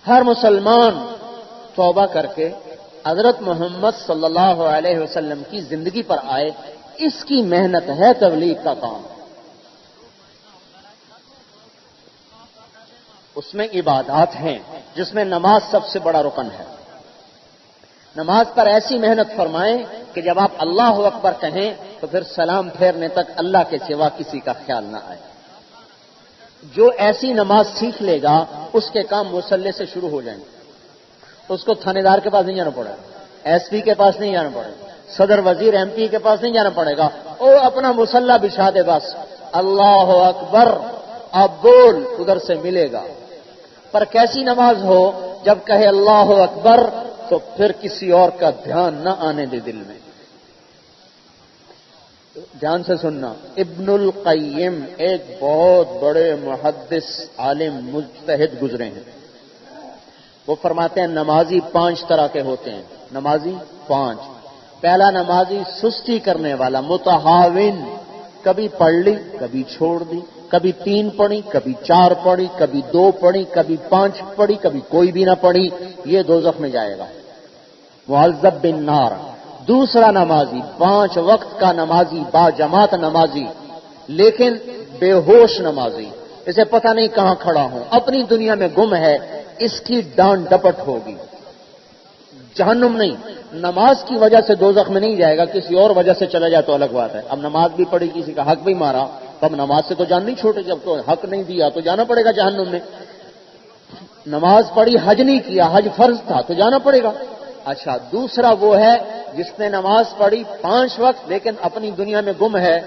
ہر مسلمان توبہ کر کے حضرت محمد صلی اللہ علیہ وسلم کی زندگی پر آئے، اس کی محنت ہے تبلیغ کا کام۔ اس میں عبادات ہیں جس میں نماز سب سے بڑا رکن ہے۔ نماز پر ایسی محنت فرمائیں کہ جب آپ اللہ اکبر کہیں تو پھر سلام پھیرنے تک اللہ کے سوا کسی کا خیال نہ آئے۔ جو ایسی نماز سیکھ لے گا اس کے کام مصلی سے شروع ہو جائیں گے۔ اس کو تھانے دار کے پاس نہیں جانا پڑے گا، ایس پی کے پاس نہیں جانا پڑے گا، صدر وزیر ایم پی کے پاس نہیں جانا پڑے گا، وہ اپنا مصلی بچھا دے، بس اللہ اکبر اب بول ادھر سے ملے گا۔ پر کیسی نماز ہو جب کہے اللہ اکبر تو پھر کسی اور کا دھیان نہ آنے دے دل میں۔ دھیان سے سننا، ابن القیم ایک بہت بڑے محدث عالم مجتہد گزرے ہیں، وہ فرماتے ہیں نمازی 5 طرح کے ہوتے ہیں۔ نمازی 5۔ پہلا نمازی سستی کرنے والا، متہاون، کبھی پڑھ لی کبھی چھوڑ دی، کبھی 3 پڑھی کبھی 4 پڑھی کبھی 2 پڑھی کبھی 5 پڑھی کبھی کوئی بھی نہ پڑھی، یہ دوزخ میں جائے گا، معذب بالنار۔ دوسرا نمازی 5 وقت کا نمازی، با جماعت نمازی لیکن بے ہوش نمازی، اسے پتہ نہیں کہاں کھڑا ہوں، اپنی دنیا میں گم ہے، اس کی ڈانٹ ڈپٹ ہوگی، جہنم نہیں، نماز کی وجہ سے دوزخ میں نہیں جائے گا، کسی اور وجہ سے چلا جائے تو الگ بات ہے۔ اب نماز بھی پڑھی، کسی کا حق بھی مارا، تو اب نماز سے تو جان نہیں چھوٹے، جب تو حق نہیں دیا تو جانا پڑے گا جہنم میں۔ نماز پڑھی، حج نہیں کیا، حج فرض تھا تو جانا پڑے گا۔ اچھا، دوسرا وہ ہے جس نے نماز پڑھی 5 وقت لیکن اپنی دنیا میں گم ہے،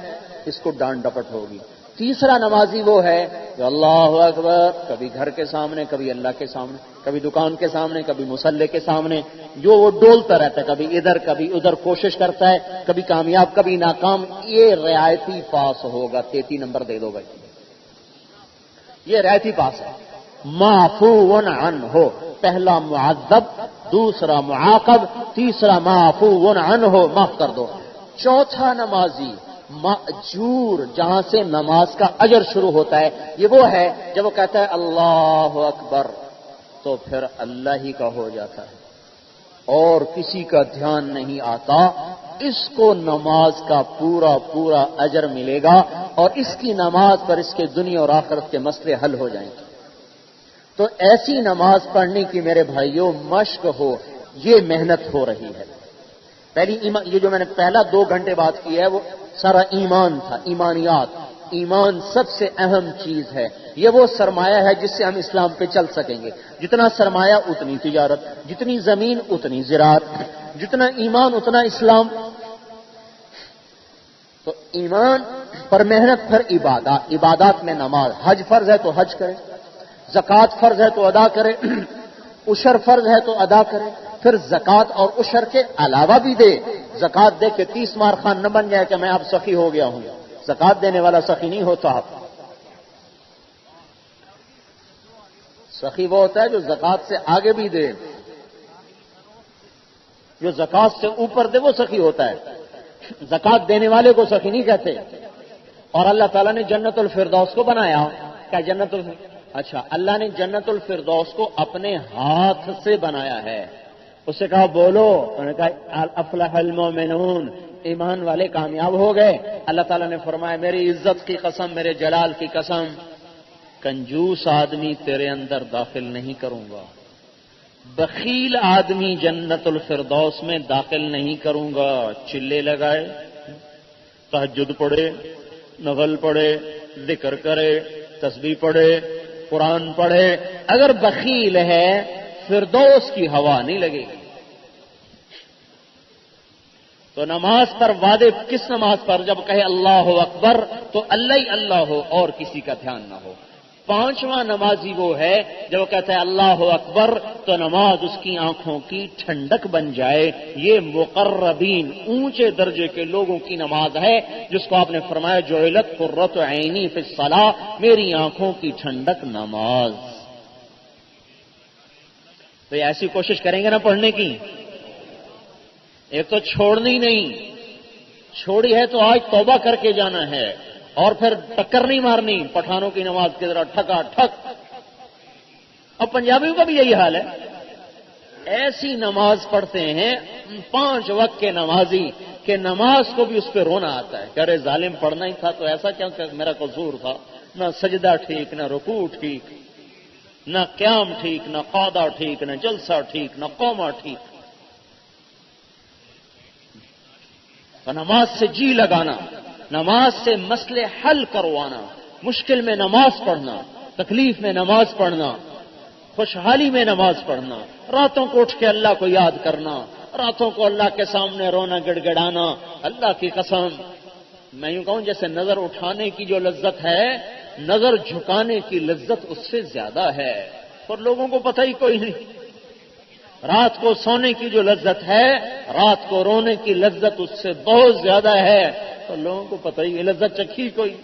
اس کو ڈانٹ ڈپٹ ہوگی۔ تیسرا نمازی وہ ہے جو اللہ اکبر کبھی گھر کے سامنے، کبھی اللہ کے سامنے، کبھی دکان کے سامنے، کبھی مصلی کے سامنے، جو وہ ڈولتا رہتا ہے، کبھی ادھر کبھی ادھر کوشش کرتا ہے، کبھی کامیاب کبھی ناکام، یہ رعایتی پاس ہوگا۔ 33 نمبر دے دو بھائی، یہ رعایتی پاس ہے۔ معفو عنہ، پہلا معذب، دوسرا معاقب، تیسرا معفو عنہ، معاف کر دو۔ چوتھا نمازی مأجور، جہاں سے نماز کا اجر شروع ہوتا ہے، یہ وہ ہے جب وہ کہتا ہے اللہ اکبر تو پھر اللہ ہی کا ہو جاتا ہے اور کسی کا دھیان نہیں آتا، اس کو نماز کا پورا پورا اجر ملے گا اور اس کی نماز پر اس کے دنیا اور آخرت کے مسئلے حل ہو جائیں گے۔ تو ایسی نماز پڑھنے کی میرے بھائیوں مشق ہو، یہ محنت ہو رہی ہے۔ پہلی ایمان، یہ جو میں نے پہلا 2 گھنٹے بات کی ہے وہ سارا ایمان تھا، ایمانیات۔ ایمان سب سے اہم چیز ہے، یہ وہ سرمایہ ہے جس سے ہم اسلام پہ چل سکیں گے۔ جتنا سرمایہ اتنی تجارت، جتنی زمین اتنی زراعت، جتنا ایمان اتنا اسلام۔ تو ایمان پر محنت، پھر عبادات، عبادات میں نماز، حج فرض ہے تو حج کرے، زکوٰۃ فرض ہے تو ادا کرے، عشر فرض ہے تو ادا کرے، پھر زکوٰۃ اور عشر کے علاوہ بھی دے۔ زکوٰۃ دے کے 30 مار خان نہ بن جائے کہ میں اب سخی ہو گیا ہوں، زکوٰۃ دینے والا سخی نہیں ہوتا۔ سخی وہ ہوتا ہے جو زکوٰۃ سے آگے بھی دے، جو زکوٰۃ سے اوپر دے وہ سخی ہوتا ہے، زکوٰۃ دینے والے کو سخی نہیں کہتے۔ اور اللہ تعالیٰ نے جنت الفردوس کو بنایا، کیا جنت اچھا، اللہ نے جنت الفردوس کو اپنے ہاتھ سے بنایا ہے۔ اس سے کہا بولو، انہوں نے کہا افلح المومنون، ایمان والے کامیاب ہو گئے۔ اللہ تعالیٰ نے فرمایا میری عزت کی قسم، میرے جلال کی قسم، کنجوس آدمی تیرے اندر داخل نہیں کروں گا، بخیل آدمی جنت الفردوس میں داخل نہیں کروں گا۔ چلے لگائے، تہجد پڑھے، نفل پڑھے، ذکر کرے، تسبیح پڑھے، قرآن پڑھے، اگر بخیل ہے فردوس کی ہوا نہیں لگے گی۔ تو نماز پر وعدے، کس نماز پر؟ جب کہے اللہ اکبر تو اللہ ہی اللہ ہو اور کسی کا دھیان نہ ہو۔ 5واں نمازی وہ ہے جو کہتا ہے اللہ اکبر تو نماز اس کی آنکھوں کی ٹھنڈک بن جائے۔ یہ مقربین، اونچے درجے کے لوگوں کی نماز ہے، جس کو آپ نے فرمایا جعلت قرۃ عینی فی الصلاۃ، میری آنکھوں کی ٹھنڈک نماز۔ تو یہ ایسی کوشش کریں گے نا پڑھنے کی، ایک تو چھوڑنی نہیں، چھوڑی ہے تو آج توبہ کر کے جانا ہے، اور پھر ٹکر نہیں مارنی پٹھانوں کی نماز کی طرح ٹھکا ٹھک۔ اور پنجابیوں کا بھی یہی حال ہے، ایسی نماز پڑھتے ہیں 5 وقت کے نمازی کہ نماز کو بھی اس پہ رونا آتا ہے کہ ارے ظالم پڑھنا ہی تھا تو ایسا کیا کہ میرا قصور تھا، نہ سجدہ ٹھیک، نہ رکوع ٹھیک، نہ قیام ٹھیک، نہ قعدہ ٹھیک، نہ جلسہ ٹھیک، نہ قومہ ٹھیک. تو نماز سے جی لگانا، نماز سے مسئلے حل کروانا، مشکل میں نماز پڑھنا، تکلیف میں نماز پڑھنا، خوشحالی میں نماز پڑھنا، راتوں کو اٹھ کے اللہ کو یاد کرنا، راتوں کو اللہ کے سامنے رونا گڑ گڑانا. اللہ کی قسم میں یوں کہوں جیسے نظر اٹھانے کی جو لذت ہے، نظر جھکانے کی لذت اس سے زیادہ ہے، اور لوگوں کو پتہ ہی کوئی نہیں. رات کو سونے کی جو لذت ہے، رات کو رونے کی لذت اس سے بہت زیادہ ہے، اور لوگوں کو پتہ ہی لذت چکھی کوئی.